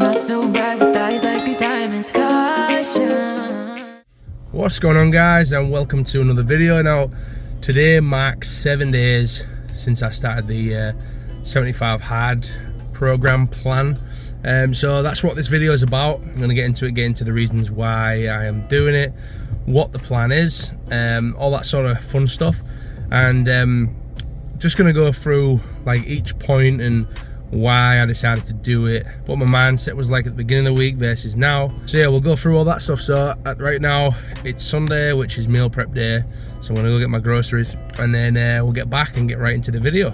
smell so bright with eyes like these diamonds shine. What's going on, guys, and welcome to another video. Now today marks 7 days since I started the 75 hard program plan, so that's what this video is about. I'm going to get into the reasons why I am doing it, what the plan is, all that sort of fun stuff, and just going to go through like each point and why I decided to do it, what my mindset was like at the beginning of the week versus now. So yeah, we'll go through all that stuff. So right now it's Sunday, which is meal prep day, so I'm gonna go get my groceries, and then we'll get back and get right into the video.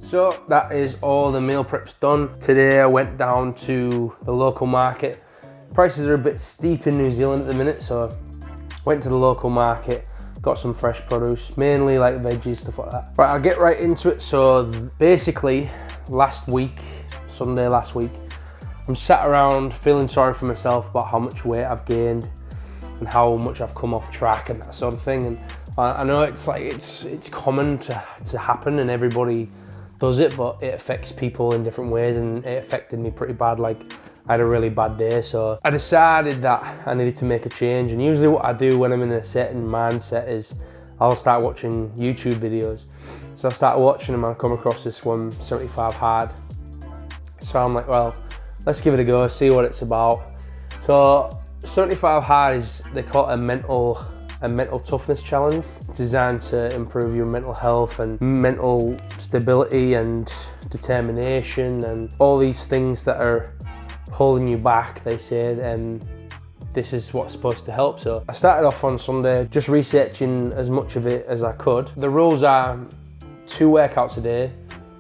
So that is all the meal preps done. Today I went down to the local market. Prices are a bit steep in New Zealand at the minute, so went to the local market, got some fresh produce, mainly like veggies, stuff like that. Right, I'll get right into it. So basically Sunday last week, I'm sat around feeling sorry for myself about how much weight I've gained and how much I've come off track and that sort of thing. And I know it's common to happen and everybody does it, but it affects people in different ways, and it affected me pretty bad. Like, I had a really bad day, so I decided that I needed to make a change. And usually what I do when I'm in a certain mindset is I'll start watching YouTube videos. So I started watching them and I come across this one, 75 hard. So I'm like, well, let's give it a go, see what it's about. So 75 hard is, they call it a mental toughness challenge, designed to improve your mental health and mental stability and determination and all these things that are holding you back, they say, and this is what's supposed to help. So I started off on Sunday just researching as much of it as I could. The rules are 2 workouts a day,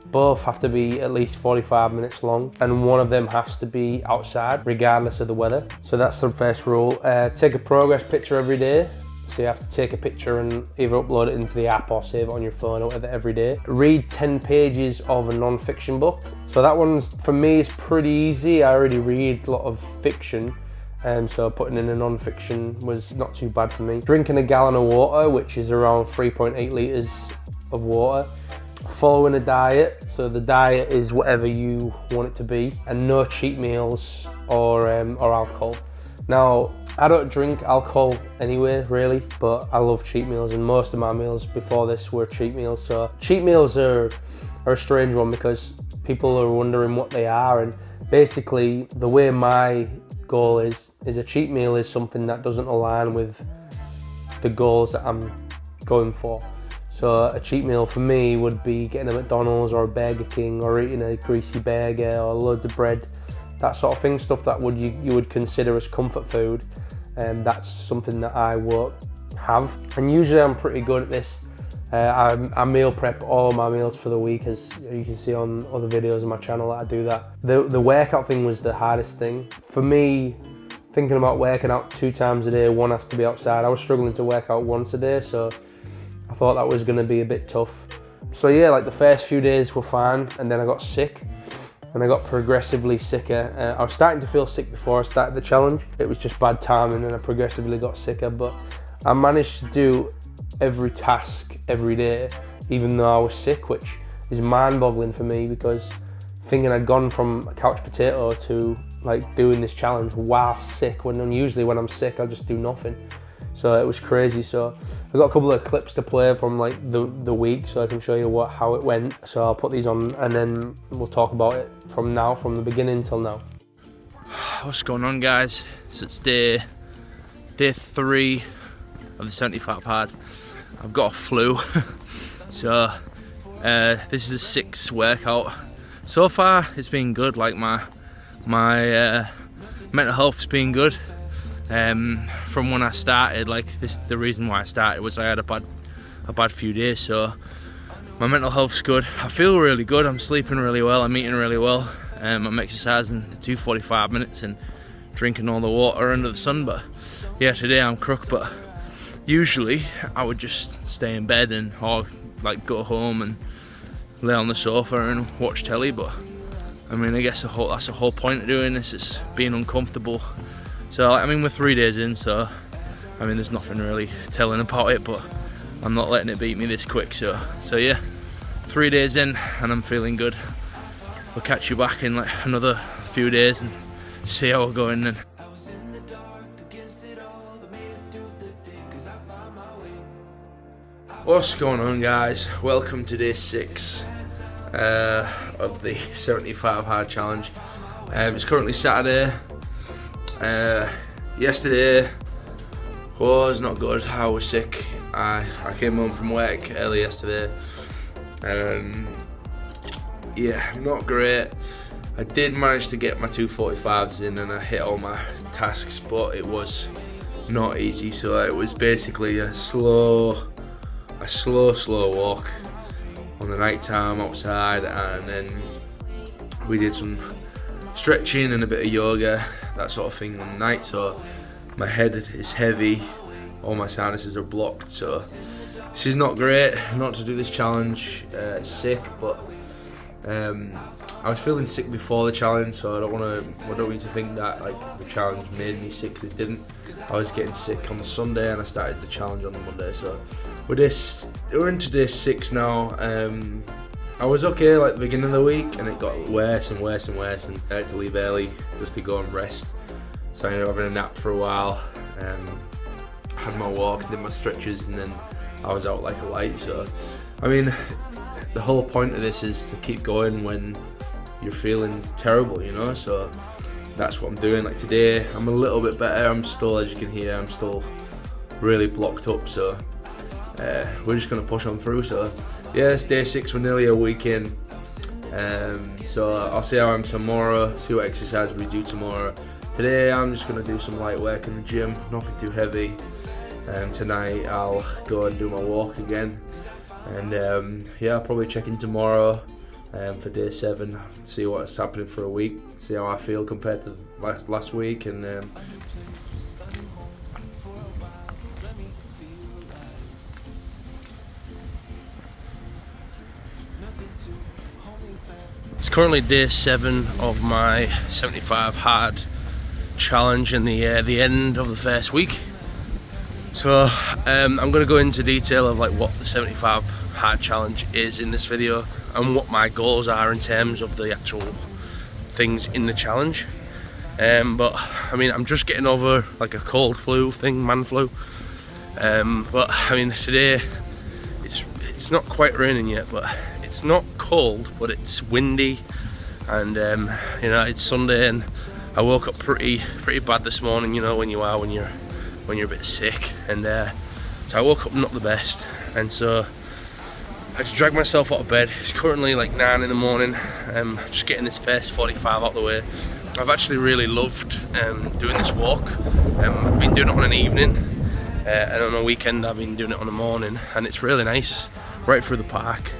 both have to be at least 45 minutes long, and one of them has to be outside regardless of the weather. So that's the first rule. Take a progress picture every day. So you have to take a picture and either upload it into the app or save it on your phone or whatever every day. Read 10 pages of a non-fiction book. So that one's, for me, is pretty easy. I already read a lot of fiction, and so putting in a non-fiction was not too bad for me. Drinking a gallon of water, which is around 3.8 litres of water. Following a diet, so the diet is whatever you want it to be, and no cheat meals or alcohol. Now, I don't drink alcohol anyway, really, but I love cheat meals, and most of my meals before this were cheat meals. So cheat meals are a strange one because people are wondering what they are, and basically the way my goal is a cheat meal is something that doesn't align with the goals that I'm going for. So a cheat meal for me would be getting a McDonald's or a Burger King, or eating a greasy burger or loads of bread, that sort of thing, stuff that you would consider as comfort food, and that's something that I won't have. And usually I'm pretty good at this. I meal prep all my meals for the week, as you can see on other videos on my channel that I do that. The workout thing was the hardest thing. For me, thinking about working out 2 times a day, one has to be outside. I was struggling to work out once a day, so I thought that was going to be a bit tough. So yeah, like the first few days were fine, and then I got sick. And I got progressively sicker. I was starting to feel sick before I started the challenge. It was just bad timing, and I progressively got sicker, but I managed to do every task every day, even though I was sick, which is mind-boggling for me, because thinking I'd gone from a couch potato to like doing this challenge while sick, when usually when I'm sick I just do nothing. So it was crazy. So I got a couple of clips to play from like the week, so I can show you how it went. So I'll put these on, and then we'll talk about it from the beginning till now. What's going on, guys? So it's day 3 of the 75 hard. I've got a flu. So this is the 6th workout. So far it's been good. Like my mental health's been good. From when I started, like the reason why I started was I had a bad few days, so my mental health's good. I feel really good. I'm sleeping really well. I'm eating really well. I'm exercising the 245 minutes and drinking all the water under the sun. But yeah, today I'm crook. But usually I would just stay in bed or like go home and lay on the sofa and watch telly. But I mean, I guess that's the whole point of doing this, it's being uncomfortable. So I mean, we're 3 days in, so I mean, there's nothing really telling about it, but I'm not letting it beat me this quick. So yeah, 3 days in and I'm feeling good. We'll catch you back in like another few days and see how we're going then. What's going on, guys? Welcome to day 6 of the 75 hard challenge. It's currently Saturday. Yesterday was not good. I was sick. I came home from work early yesterday. Yeah, not great. I did manage to get my 2:45s in and I hit all my tasks, but it was not easy. So it was basically a slow walk on the night time outside, and then we did some stretching and a bit of yoga, that sort of thing on the night. So my head is heavy, all my sinuses are blocked, so this is not great not to do this challenge sick, but I was feeling sick before the challenge, so I don't want you to think that like the challenge made me sick, 'cause it didn't. I was getting sick on the Sunday and I started the challenge on the Monday, so we're into day 6 now. I was okay like the beginning of the week, and it got worse and worse and worse, and I had to leave early just to go and rest. So I ended up having a nap for a while, had my walk, did my stretches, and then I was out like a light. So I mean, the whole point of this is to keep going when you're feeling terrible, you know, so that's what I'm doing. Like today, I'm a little bit better. I'm still, as you can hear, I'm still really blocked up, so we're just going to push on through. So yeah, it's day 6, we're nearly a week in, so I'll see how I'm tomorrow, see what exercise we do tomorrow. Today I'm just going to do some light work in the gym, nothing too heavy. Tonight I'll go and do my walk again, and yeah, I'll probably check in tomorrow for day 7, see what's happening for a week, see how I feel compared to last week, and it's currently day 7 of my 75 hard challenge and the end of the first week. So I'm going to go into detail of like what the 75 hard challenge is in this video and what my goals are in terms of the actual things in the challenge. But I mean, I'm just getting over like a cold flu thing, man flu. But I mean, today it's not quite raining yet, but it's not cold, but it's windy, and you know, it's Sunday, and I woke up pretty bad this morning. You know, when you're a bit sick, and so I woke up not the best, and so I had to drag myself out of bed. It's currently like 9 in the morning. Just getting this first 45 out the way. I've actually really loved doing this walk. I've been doing it on an evening, and on a weekend I've been doing it on a morning, and it's really nice. Right through the park,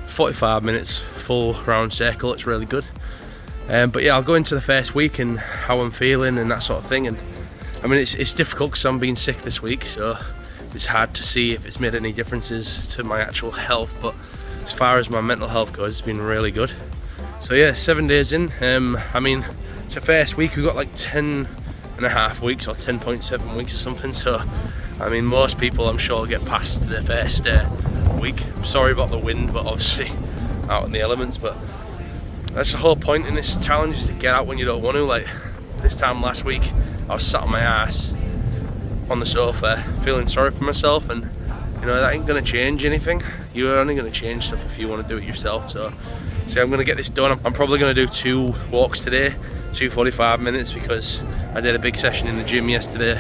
45 minutes, full round circle. It's really good. But yeah, I'll go into the first week and how I'm feeling and that sort of thing. And I mean, it's difficult because I'm being sick this week, so it's hard to see if it's made any differences to my actual health, but as far as my mental health goes, it's been really good. So yeah, 7 days in. I mean, it's the first week. We've got like 10.5 weeks or 10.7 weeks or something, so I mean, most people I'm sure get past the first week. I'm sorry about the wind, but obviously out in the elements, but that's the whole point in this challenge, is to get out when you don't want to. Like this time last week, I was sat on my ass on the sofa feeling sorry for myself, and you know, that ain't gonna change anything. You're only gonna change stuff if you want to do it yourself. So I'm gonna get this done. I'm probably gonna do 2 walks today, 2 45 minutes, because I did a big session in the gym yesterday,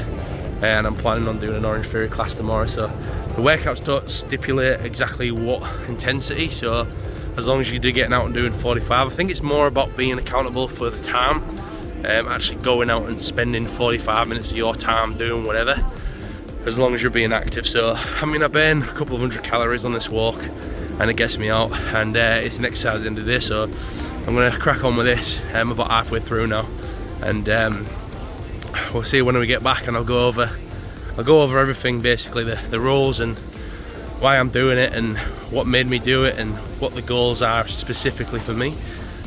and I'm planning on doing an Orange Theory class tomorrow. So the workouts don't stipulate exactly what intensity, so as long as you do getting out and doing 45, I think it's more about being accountable for the time. Actually going out and spending 45 minutes of your time doing whatever, as long as you're being active. So I mean, I burn a couple of 100 calories on this walk, and it gets me out, and it's an exercise at the end of the day. So I'm gonna crack on with this. I'm about halfway through now, and we'll see when we get back, and I'll go over everything, basically the rules and why I'm doing it and what made me do it and what the goals are specifically for me.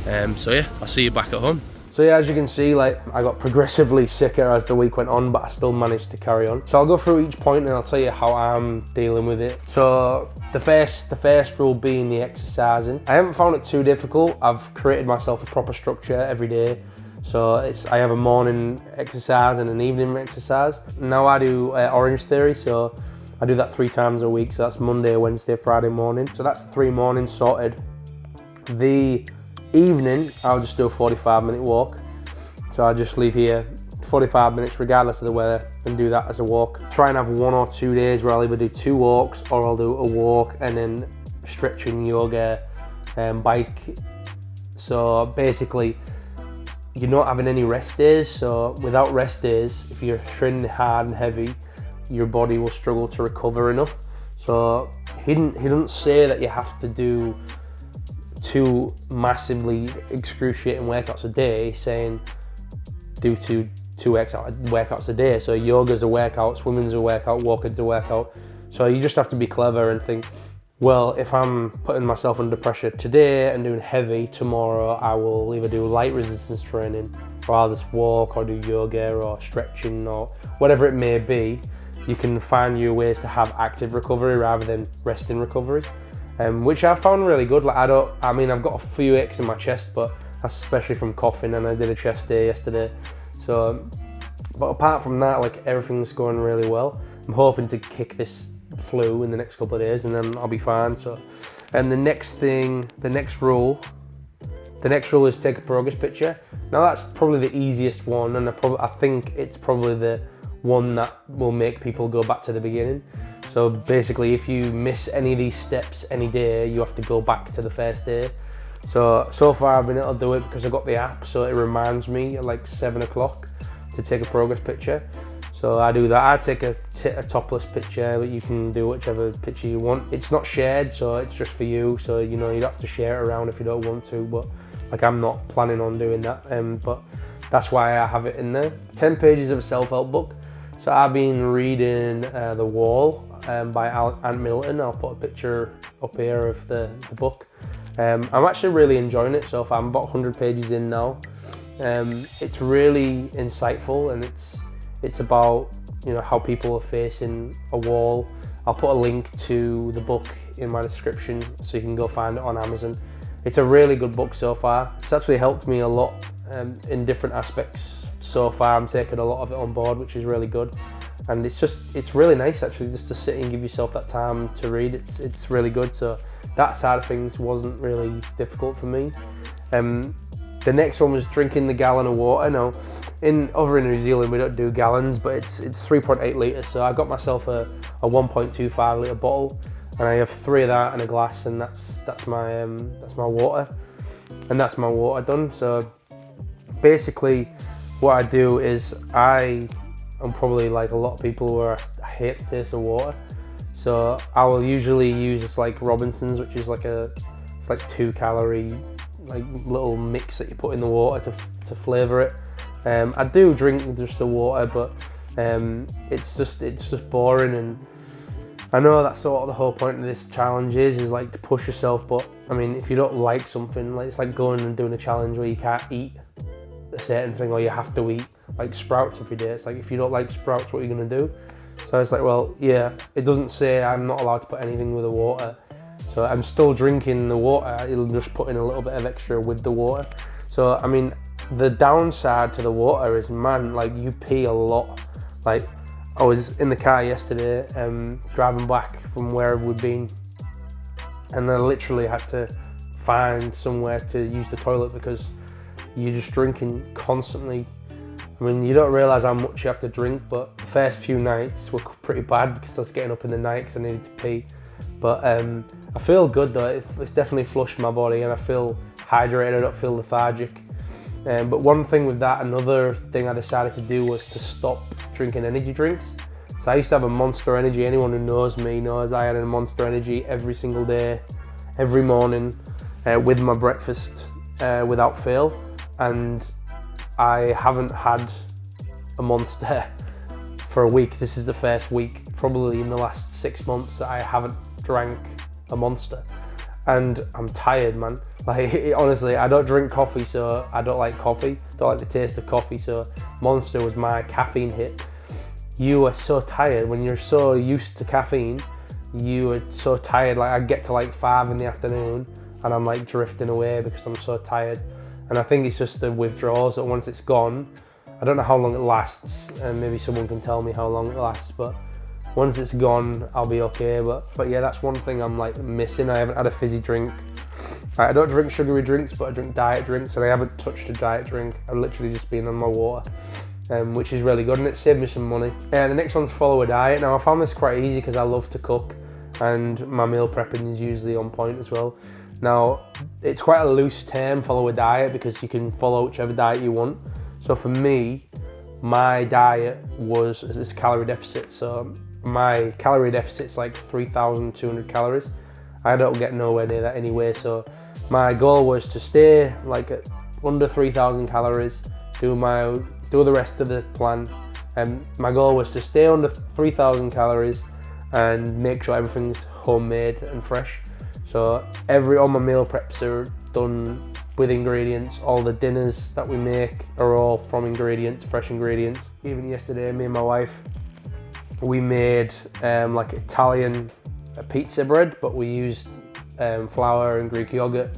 So yeah, I'll see you back at home. So yeah, as you can see, like, I got progressively sicker as the week went on, but I still managed to carry on. So I'll go through each point and I'll tell you how I'm dealing with it. So the first rule being the exercising. I haven't found it too difficult. I've created myself a proper structure every day. So I have a morning exercise and an evening exercise. Now I do Orange Theory, so I do that 3 times a week. So that's Monday, Wednesday, Friday morning. So that's the 3 mornings sorted. The evening, I'll just do a 45-minute walk. So I'll just leave here 45 minutes regardless of the weather and do that as a walk. Try and have 1 or 2 days where I'll either do 2 walks or I'll do a walk and then stretching, yoga, bike. So basically, you're not having any rest days. So without rest days, if you're training hard and heavy, your body will struggle to recover enough. So he doesn't say that you have to do 2 massively excruciating workouts a day. He's saying do two workouts a day. So yoga's a workout, swimming's a workout, walking's a workout. So you just have to be clever and think, well, if I'm putting myself under pressure today and doing heavy, tomorrow I will either do light resistance training or I'll just walk or do yoga or stretching or whatever it may be. You can find your ways to have active recovery rather than resting recovery. Which I found really good. Like I've got a few aches in my chest, but that's especially from coughing, and I did a chest day yesterday. So, but apart from that, like, everything's going really well. I'm hoping to kick this flu in the next couple of days, and then I'll be fine. So, and the next rule is take a progress picture. Now that's probably the easiest one, and I think it's probably the one that will make people go back to the beginning. So basically, if you miss any of these steps any day, you have to go back to the first day. So far I've been able to do it because I got the app, so it reminds me at like 7 o'clock to take a progress picture. So I do that. I take a topless picture, but you can do whichever picture you want. It's not shared, so it's just for you. So you don't have to share it around if you don't want to. But like, I'm not planning on doing that. But that's why I have it in there. 10 pages of a self-help book. So I've been reading The Wall by Ant Middleton. I'll put a picture up here of the book. I'm actually really enjoying it so far. I'm about 100 pages in now. It's really insightful, and it's about, how people are facing a wall. I'll put a link to the book in my description so you can go find it on Amazon. It's a really good book so far. It's actually helped me a lot in different aspects so far. I'm taking a lot of it on board, which is really good. And it's really nice actually just to sit and give yourself that time to read. It's really good. So that side of things wasn't really difficult for me. The next one was drinking the gallon of water. Now, over in New Zealand we don't do gallons, but it's 3.8 litres. So I got myself a 1.25 litre bottle, and I have 3 of that in a glass, and that's my water, and that's my water done. So basically, what I do is I'm probably like a lot of people where I hate the taste of water. So I will usually use this like Robinson's, which is it's like 2 calorie like little mix that you put in the water to flavour it. I do drink just the water, but it's just boring, and I know that's sort of the whole point of this challenge is like to push yourself. But I mean, if you don't like something, like, it's like going and doing a challenge where you can't eat a certain thing or you have to eat like sprouts every day. It's like, if you don't like sprouts, what are you gonna do? So it's like, well, yeah, it doesn't say I'm not allowed to put anything with the water. So I'm still drinking the water, it'll just put in a little bit of extra with the water. So I mean, the downside to the water is, man, like, you pee a lot. Like, I was in the car yesterday, driving back from wherever we'd been, and I literally had to find somewhere to use the toilet because you're just drinking constantly. I mean, you don't realise how much you have to drink, but the first few nights were pretty bad because I was getting up in the night because I needed to pee. But I feel good though. It's definitely flushed my body, and I feel hydrated. I don't feel lethargic. But one thing with that, another thing I decided to do was to stop drinking energy drinks. So I used to have a Monster Energy. Anyone who knows me knows I had a Monster Energy every single day, every morning, with my breakfast, without fail. And I haven't had a Monster for a week. This is the first week, probably in the last 6 months, that I haven't drank a Monster. and I'm tired, man. Like, honestly, I don't drink coffee, so I don't like coffee. Don't like the taste of coffee, so Monster was my caffeine hit. You are so tired when you're so used to caffeine. You are so tired. Like, I get to like 5 in the afternoon and I'm like drifting away because I'm so tired. And I think it's just the withdrawals that once it's gone, I don't know how long it lasts, and maybe someone can tell me how long it lasts, but once it's gone, I'll be okay. But yeah, that's one thing I'm like missing. I haven't had a fizzy drink. I don't drink sugary drinks, but I drink diet drinks, and I haven't touched a diet drink. I've literally just been on my water, which is really good, and it saved me some money. The next one's follow a diet. Now, I found this quite easy because I love to cook, and my meal prepping is usually on point as well. Now, it's quite a loose term, follow a diet, because you can follow whichever diet you want. So for me, my diet was this calorie deficit. So my calorie deficit's like 3,200 calories. I don't get nowhere near that anyway. So my goal was to stay like at under 3,000 calories, do the rest of the plan. My goal was to stay under 3,000 calories and make sure everything's homemade and fresh. So all my meal preps are done with ingredients. All the dinners that we make are all from ingredients, fresh ingredients. Even yesterday, me and my wife, we made like Italian pizza bread, but we used flour and Greek yogurt.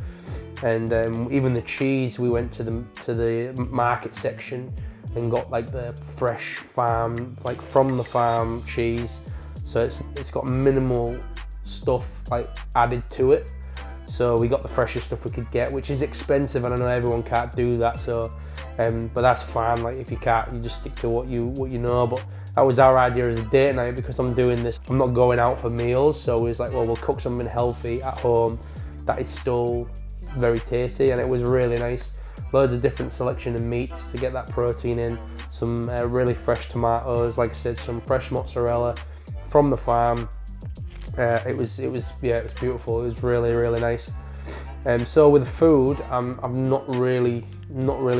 And even the cheese, we went to the market section and got like the fresh farm, like from the farm cheese. So it's got minimal stuff like added to it. So we got the freshest stuff we could get, which is expensive, and I know everyone can't do that. So, but that's fine. Like, if you can't, you just stick to what you know. But that was our idea as a date night, because I'm doing this. I'm not going out for meals, so it was like, well, we'll cook something healthy at home that is still very tasty, and it was really nice. Loads of different selection of meats to get that protein in. Some really fresh tomatoes, like I said, some fresh mozzarella from the farm. It was beautiful. It was really, really nice. So with food, I've not really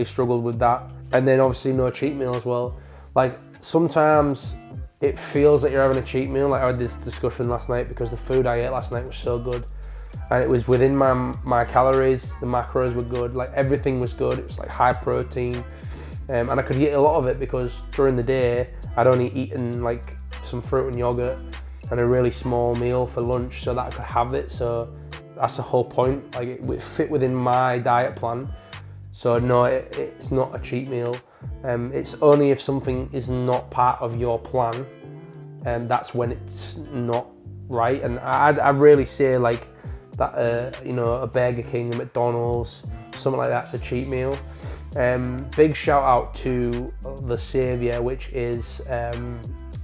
struggled with that. And then obviously no cheat meal as well. Like, sometimes it feels like you're having a cheat meal. Like, I had this discussion last night because the food I ate last night was so good, and it was within my calories. The macros were good. Like, everything was good. It was like high protein, and I could eat a lot of it because during the day I'd only eaten like some fruit and yogurt and a really small meal for lunch, so that I could have it. So that's the whole point. Like, it fit within my diet plan. So no, it's not a cheat meal. It's only if something is not part of your plan, that's when it's not right. And I'd really say like that, a Burger King, a McDonald's, something like that's a cheat meal. Big shout out to the saviour, which is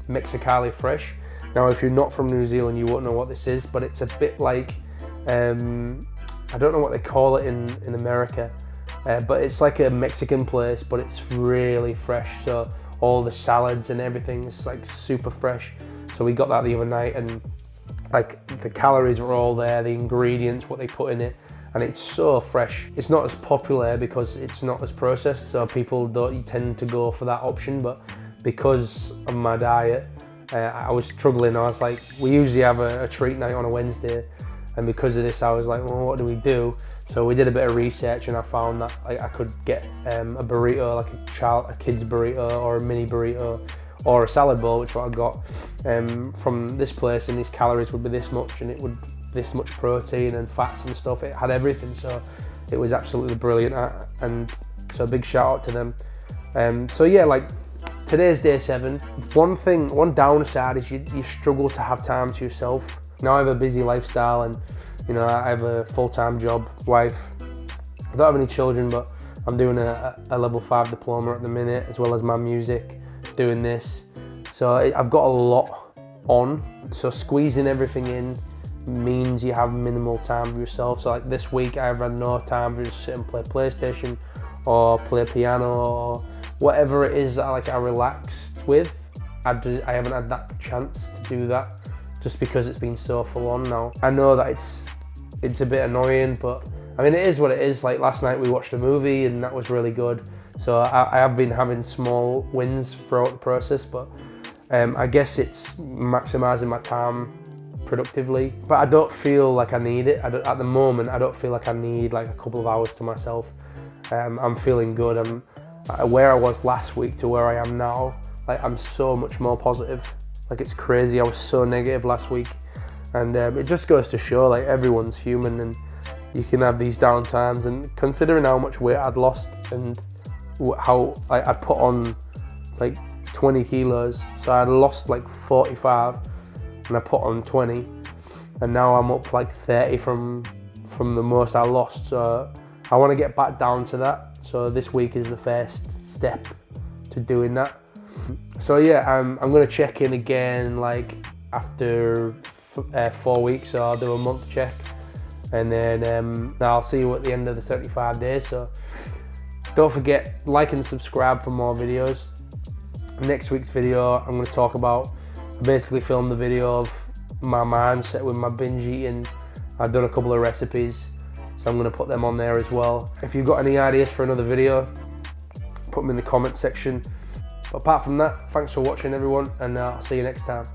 Mexicali Fresh. Now, if you're not from New Zealand, you won't know what this is, but it's a bit like, I don't know what they call it in America, but it's like a Mexican place, but it's really fresh. So all the salads and everything is like super fresh. So we got that the other night, and like the calories were all there, the ingredients, what they put in it, and it's so fresh. It's not as popular because it's not as processed, so people don't tend to go for that option. But because of my diet, I was struggling. I was like, we usually have a treat night on a Wednesday, and because of this, I was like, well, what do we do? So we did a bit of research, and I found that I could get a burrito, like a kid's burrito or a mini burrito, or a salad bowl, which is what I got from this place, and these calories would be this much, and it would this much protein and fats and stuff. It had everything, so it was absolutely brilliant. And so big shout out to them. So yeah, like, today's day 7. One downside is you struggle to have time to yourself. Now I have a busy lifestyle, and I have a full-time job, wife. I don't have any children, but I'm doing a level 5 diploma at the minute, as well as my music, doing this. So I've got a lot on. So squeezing everything in means you have minimal time for yourself. So like this week, I've had no time to just sit and play PlayStation or play piano or whatever it is that I relaxed with. I haven't had that chance to do that, just because it's been so full on now. I know that it's a bit annoying, but I mean, it is what it is. Like, last night we watched a movie and that was really good. So I have been having small wins throughout the process, but I guess it's maximising my time productively, but I don't feel like I need it. At the moment, I don't feel like I need like a couple of hours to myself. I'm feeling good. I'm where I was last week to where I am now. Like, I'm so much more positive. Like, it's crazy. I was so negative last week, and it just goes to show like everyone's human, and you can have these down times. And considering how much weight I'd lost and how I'd put on like 20 kilos, so I'd lost like 45 and I put on 20, and now I'm up like 30 from the most I lost. So I want to get back down to that. So this week is the first step to doing that. So yeah, I'm going to check in again like after 4 weeks, so I'll do a month check, and then I'll see you at the end of the 75 days. So don't forget, like and subscribe for more videos. Next week's video, I'm going to talk about, I basically filmed the video of my mindset with my binge eating. I've done a couple of recipes, so I'm going to put them on there as well. If you've got any ideas for another video, put them in the comment section. But apart from that, thanks for watching everyone, and I'll see you next time.